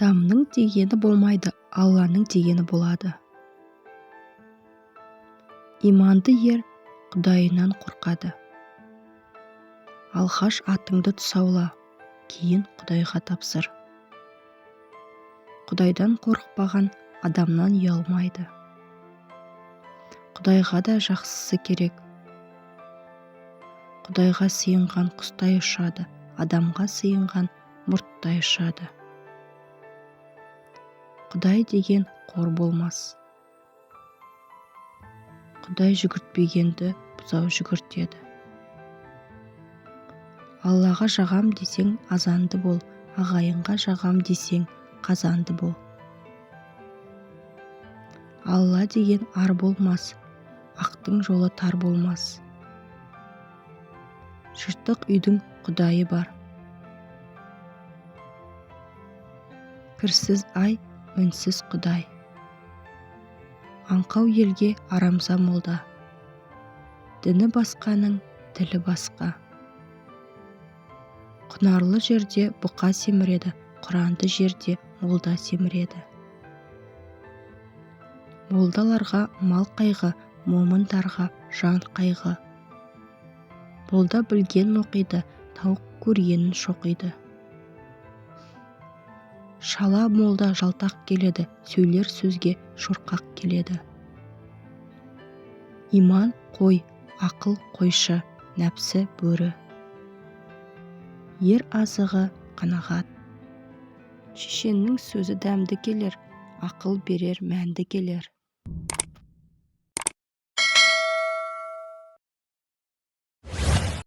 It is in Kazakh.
Адамның дегені болмайды, Алланың дегені болады. Иманды ер Құдайынан қорқады. Алғаш атыңды тұсаула, кейін Құдайға тапсыр. Құдайдан қорықпаған адамнан ұялмайды. Құдайға да жақсысы керек. Құдайға сыйынған құстай ұшады, адамға сыйынған мұрттай ұшады. Құдай деген қор болмас. Құдай жүгіртпегенді бұзау жүгіртеді. Аллаға жағам десең азанды бол, ағайынға жағам десең қазанды бол. Алла деген ар болмас, ақтың жолы тар болмас. Жыртық үйдің құдайы бар. Кірсіз ай, үнсіз құдай. Аңқау елге арамза молда. Діні басқаның тілі басқа. Құнарлы жерде бұқа семіреді, құранды жерде молда семіреді. Молдаларға мал қайғы, момындарға жан қайғы. Молда білген оқиды, тауық көргенін шоқиды. Шала молда жалтақ келеді, сөйлер сөзге шорқақ келеді. Иман қой, ақыл қойшы, нәпсі бөрі. Ер азығы қанағат. Шешеннің сөзі дәмді келер, ақыл берер мәнді келер.